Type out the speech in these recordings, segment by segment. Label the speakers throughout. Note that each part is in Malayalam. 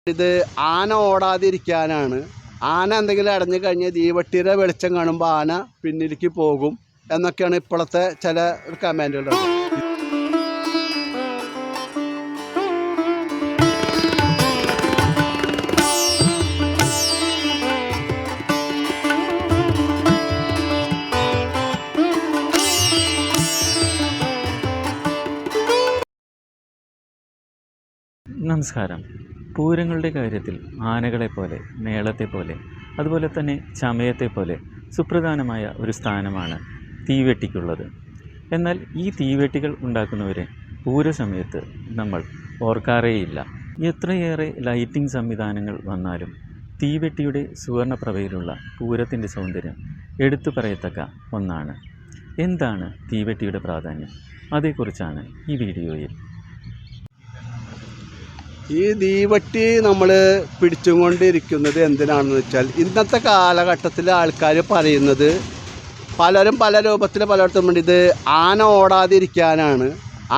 Speaker 1: ഇത് ആന ഓടാതിരിക്കാനാണ്. ആന എന്തെങ്കിലും അടഞ്ഞു കഴിഞ്ഞാൽ തീവട്ടിയുടെ വെളിച്ചം കാണുമ്പോൾ ആന പിന്നിലേക്ക് പോകും എന്നൊക്കെയാണ് ഇപ്പോഴത്തെ ചില കമൻറ്റുകൾ.
Speaker 2: നമസ്കാരം. പൂരങ്ങളുടെ കാര്യത്തിൽ ആനകളെപ്പോലെ, മേളത്തെപ്പോലെ, അതുപോലെ തന്നെ ചമയത്തെപ്പോലെ സുപ്രധാനമായ ഒരു സ്ഥാനമാണ് തീവെട്ടിക്കുള്ളത്. എന്നാൽ ഈ തീവെട്ടികൾ ഉണ്ടാക്കുന്നവരെ പൂരസമയത്ത് നമ്മൾ ഓർക്കാറേയില്ല. എത്രയേറെ ലൈറ്റിംഗ് സംവിധാനങ്ങൾ വന്നാലും തീവെട്ടിയുടെ സുവർണപ്രഭയിലുള്ള പൂരത്തിൻ്റെ സൗന്ദര്യം എടുത്തു പറയത്തക്ക ഒന്നാണ്. എന്താണ് തീവെട്ടിയുടെ പ്രാധാന്യം? അതേക്കുറിച്ചാണ് ഈ വീഡിയോയിൽ.
Speaker 1: ഈ തീവട്ടി നമ്മൾ പിടിച്ചും കൊണ്ടിരിക്കുന്നത് എന്തിനാണെന്ന് വെച്ചാൽ, ഇന്നത്തെ കാലഘട്ടത്തിൽ ആൾക്കാർ പറയുന്നത് പലരും പല രൂപത്തിൽ പലയിടത്തും വേണ്ടി ഇത് ആന ഓടാതിരിക്കാനാണ്.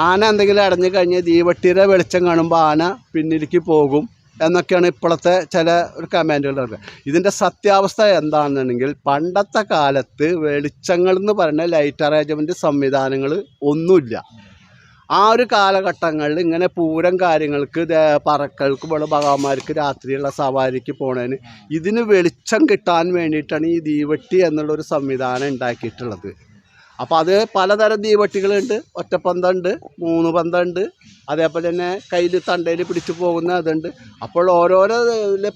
Speaker 1: ആന എന്തെങ്കിലും അടഞ്ഞു കഴിഞ്ഞാൽ തീവട്ടിയുടെ വെളിച്ചം കാണുമ്പോൾ ആന പിന്നിലേക്ക് പോകും എന്നൊക്കെയാണ് ഇപ്പോഴത്തെ ചില കമൻറ്റുകൾ. ഇതിൻ്റെ സത്യാവസ്ഥ എന്താണെന്നുണ്ടെങ്കിൽ, പണ്ടത്തെ കാലത്ത് വെളിച്ചങ്ങൾ എന്ന് പറഞ്ഞ ലൈറ്റ് അറേഞ്ച്മെൻറ്റ് സംവിധാനങ്ങൾ ഒന്നുമില്ല. ആ ഒരു കാലഘട്ടങ്ങളിൽ ഇങ്ങനെ പൂരം കാര്യങ്ങൾക്ക്, പറക്കൾക്ക് പോലെ ഭഗവാന്മാർക്ക് രാത്രിയുള്ള സവാരിക്ക് പോണതിന് ഇതിന് വെളിച്ചം കിട്ടാൻ വേണ്ടിയിട്ടാണ് ഈ തീവട്ടി എന്നുള്ളൊരു സംവിധാനം ഉണ്ടാക്കിയിട്ടുള്ളത്. അപ്പോൾ അത് പലതരം തീവട്ടികളുണ്ട്. ഒറ്റപ്പന്തമുണ്ട്, 3 പന്തമുണ്ട്, അതേപോലെ തന്നെ കയ്യിൽ തണ്ടയിൽ പിടിച്ചു പോകുന്ന അതുണ്ട്. അപ്പോൾ ഓരോരോ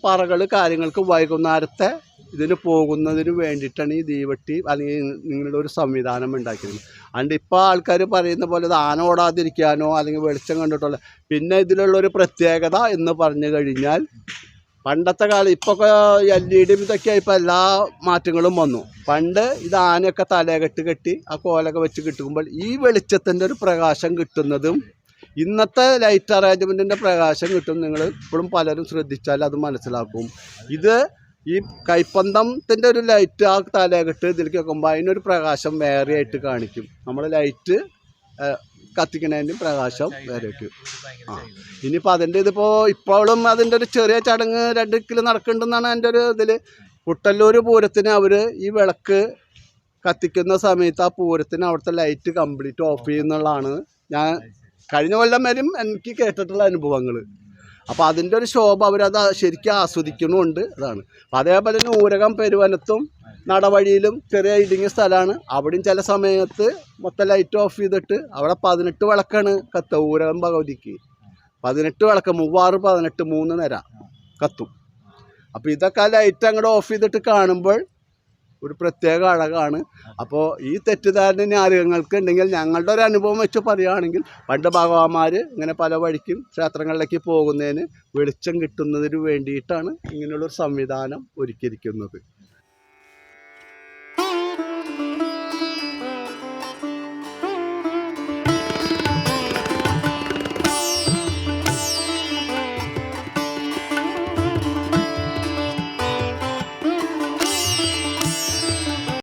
Speaker 1: പറകൾ കാര്യങ്ങൾക്ക് വൈകുന്നേരത്തെ ഇതിന് പോകുന്നതിന് വേണ്ടിയിട്ടാണ് ഈ തീവട്ടി അല്ലെങ്കിൽ നിങ്ങളുടെ ഒരു സംവിധാനം ഉണ്ടാക്കിയത്. അതുകൊണ്ട് ഇപ്പോൾ ആൾക്കാർ പറയുന്ന പോലെ ഇത് ആന ഓടാതിരിക്കാനോ അല്ലെങ്കിൽ വെളിച്ചം കണ്ടിട്ടുള്ള. പിന്നെ ഇതിലുള്ളൊരു പ്രത്യേകത എന്ന് പറഞ്ഞു കഴിഞ്ഞാൽ, പണ്ടത്തെ കാലം ഇപ്പോൾ LED ഇതൊക്കെ ഇപ്പോൾ എല്ലാ മാറ്റങ്ങളും വന്നു. പണ്ട് ഇത് ആനയൊക്കെ തലകെട്ട് കെട്ടി ആ കോലൊക്കെ വെച്ച് കിട്ടുമ്പോൾ ഈ വെളിച്ചത്തിൻ്റെ ഒരു പ്രകാശം കിട്ടുന്നതും ഇന്നത്തെ ലൈറ്റ് അറേഞ്ച്മെൻറ്റിൻ്റെ പ്രകാശം കിട്ടും. നിങ്ങൾ ഇപ്പോഴും പലരും ശ്രദ്ധിച്ചാൽ അത് മനസ്സിലാക്കും. ഇത് ഈ കൈപ്പന്തത്തിൻ്റെ ഒരു ലൈറ്റ് ആ തലകെട്ട് ഇതിലേക്ക് വെക്കുമ്പോൾ അതിനൊരു പ്രകാശം വേറെ ആയിട്ട് കാണിക്കും. നമ്മൾ ലൈറ്റ് കത്തിക്കുന്നതിൻ്റെയും പ്രകാശം വേറെ വയ്ക്കും. ഇനിയിപ്പോൾ അതിൻ്റെ ഇപ്പോഴും അതിൻ്റെ ഒരു ചെറിയ ചടങ്ങ് 2 കിലോ നടക്കുന്നുണ്ടെന്നാണ് എൻ്റെ ഒരു ഇതിൽ. കുട്ടല്ലൂർ പൂരത്തിന് അവർ ഈ വിളക്ക് കത്തിക്കുന്ന സമയത്ത് ആ പൂരത്തിന് അവിടുത്തെ ലൈറ്റ് കംപ്ലീറ്റ് ഓഫ് ചെയ്യുന്നുള്ളതാണ് ഞാൻ കഴിഞ്ഞ കൊല്ലം വരും എനിക്ക് കേട്ടിട്ടുള്ള അനുഭവങ്ങൾ. അപ്പോൾ അതിൻ്റെ ഒരു ശോഭ അവരത് ശരിക്കും ആസ്വദിക്കുന്നുമുണ്ട്. അതാണ്. അപ്പം അതേപോലെ തന്നെ ഊരകം പെരുവനത്തും നടവഴിയിലും ചെറിയ ഇടുങ്ങിയ സ്ഥലമാണ്. അവിടെയും ചില സമയത്ത് മൊത്തം ലൈറ്റ് ഓഫ് ചെയ്തിട്ട് അവിടെ 18 വിളക്കാണ് കത്തുക. ഊരകം ഭഗവതിക്ക് 18 വിളക്ക്, 3, 18, 3 നിര കത്തും. അപ്പോൾ ഇതൊക്കെ ലൈറ്റ് അങ്ങോട്ട് ഓഫ് ചെയ്തിട്ട് കാണുമ്പോൾ ഒരു പ്രത്യേക അഴകാണ്. അപ്പോൾ ഈ തെറ്റിദ്ധാരണ ന്യായങ്ങൾക്ക് ഉണ്ടെങ്കിൽ ഞങ്ങളുടെ ഒരു അനുഭവം വെച്ച് പറയുകയാണെങ്കിൽ, പണ്ട് ഭഗവാന്മാർ ഇങ്ങനെ പല വഴിക്കും ക്ഷേത്രങ്ങളിലേക്ക് പോകുന്നതിന് വെളിച്ചം കിട്ടുന്നതിന് വേണ്ടിയിട്ടാണ് ഇങ്ങനെയുള്ളൊരു സംവിധാനം ഒരുക്കിയിരിക്കുന്നത്.